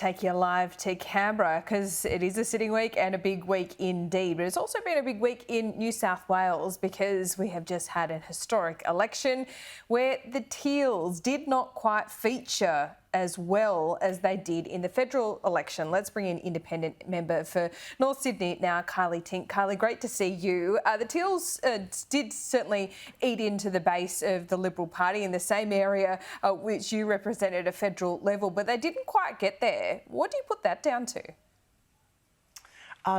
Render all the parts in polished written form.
take you live to Canberra because it is a sitting week and a big week indeed. But it's also been a big week in New South Wales because we have just had an historic election where the Teals did not quite feature as well as they did in the federal election. Let's bring in independent member for North Sydney now, Kylea Tink. Kylea, great to see you. The Teals did certainly eat into the base of the Liberal Party in the same area which you represented at a federal level, but they didn't quite get there. What do you put that down to?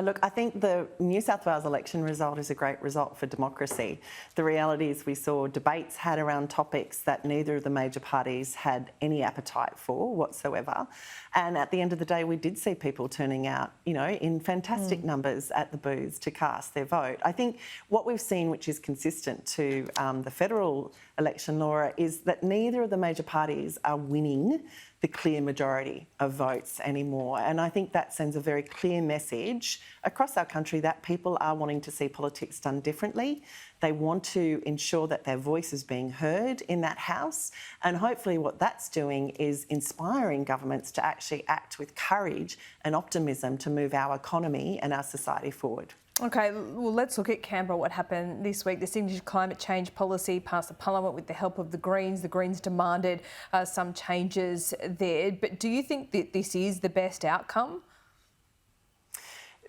Look, I think the New South Wales election result is a great result for democracy. The reality is we saw debates had around topics that neither of the major parties had any appetite for whatsoever. And at the end of the day, we did see people turning out, in fantastic numbers at the booths to cast their vote. I think what we've seen, which is consistent to the federal election, Laura, is that neither of the major parties are winning the clear majority of votes anymore. And I think that sends a very clear message across our country that people are wanting to see politics done differently. They want to ensure that their voice is being heard in that House. And hopefully what that's doing is inspiring governments to actually act with courage and optimism to move our economy and our society forward. Okay, well, let's look at Canberra, what happened this week. The Sydney climate change policy passed the Parliament with the help of the Greens. The Greens demanded some changes there. But do you think that this is the best outcome?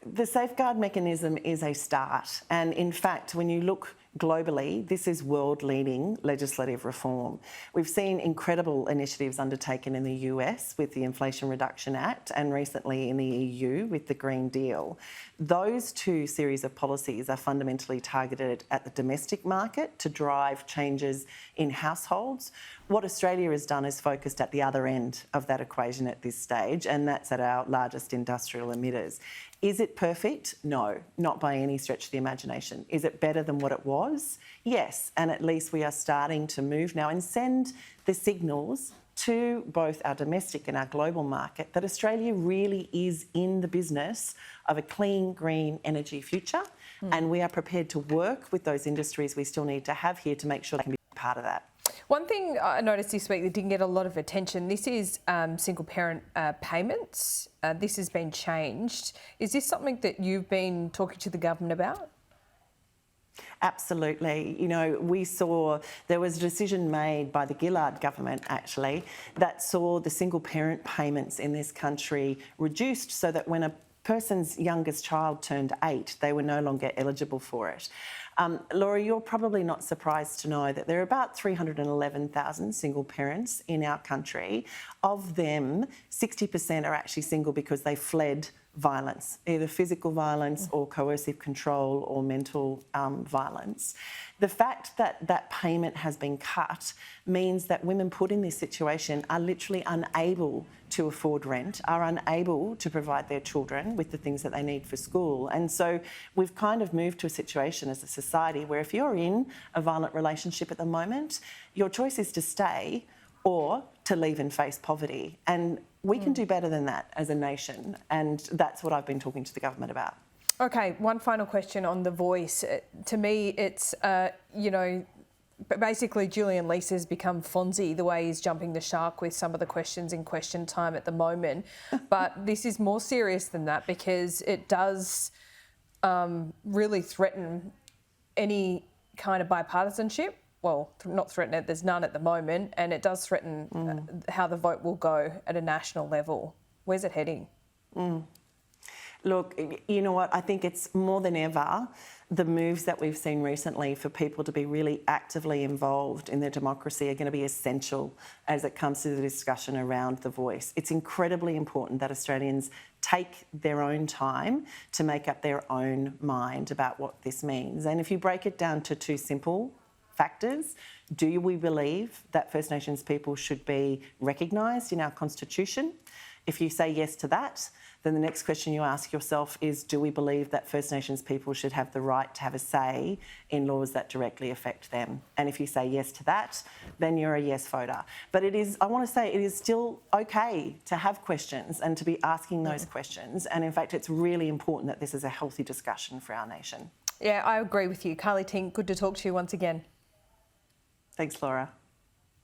The safeguard mechanism is a start. And in fact, when you look globally, this is world-leading legislative reform. We've seen incredible initiatives undertaken in the US with the Inflation Reduction Act and recently in the EU with the Green Deal. Those two series of policies are fundamentally targeted at the domestic market to drive changes in households. What Australia has done is focused at the other end of that equation at this stage, and that's at our largest industrial emitters. Is it perfect? No, not by any stretch of the imagination. Is it better than what it was? Yes, and at least we are starting to move now and send the signals to both our domestic and our global market that Australia really is in the business of a clean, green energy future, and we are prepared to work with those industries we still need to have here to make sure they can be part of that. One thing I noticed this week that didn't get a lot of attention, this is single parent payments. This has been changed. Is this something that you've been talking to the government about? Absolutely. We saw there was a decision made by the Gillard government, actually, that saw the single parent payments in this country reduced so that when a person's youngest child turned 8, they were no longer eligible for it. Laura, you're probably not surprised to know that there are about 311,000 single parents in our country. Of them, 60% are actually single because they fled violence, either physical violence or coercive control or mental violence. The fact that that payment has been cut means that women put in this situation are literally unable to afford rent, are unable to provide their children with the things that they need for school. And so we've kind of moved to a situation as a society where if you're in a violent relationship at the moment, your choice is to stay or to leave and face poverty. And we can do better than that as a nation, and that's what I've been talking to the government about. Okay, one final question on The Voice. To me, it's, basically Julian Leese has become Fonzie, the way he's jumping the shark with some of the questions in question time at the moment. But this is more serious than that because it does really threaten any kind of bipartisanship. Well, not threaten it, there's none at the moment, and it does threaten how the vote will go at a national level. Where's it heading? Look, you know what, I think it's more than ever the moves that we've seen recently for people to be really actively involved in their democracy are going to be essential as it comes to the discussion around The Voice. It's incredibly important that Australians take their own time to make up their own mind about what this means. And if you break it down to two simple factors, do we believe that First Nations people should be recognised in our Constitution? If you say yes to that, then the next question you ask yourself is, do we believe that First Nations people should have the right to have a say in laws that directly affect them? And if you say yes to that, then you're a yes voter. But I want to say it is still okay to have questions and to be asking those questions. And in fact, it's really important that this is a healthy discussion for our nation. Yeah, I agree with you. Kylea Tink, good to talk to you once again. Thanks, Laura.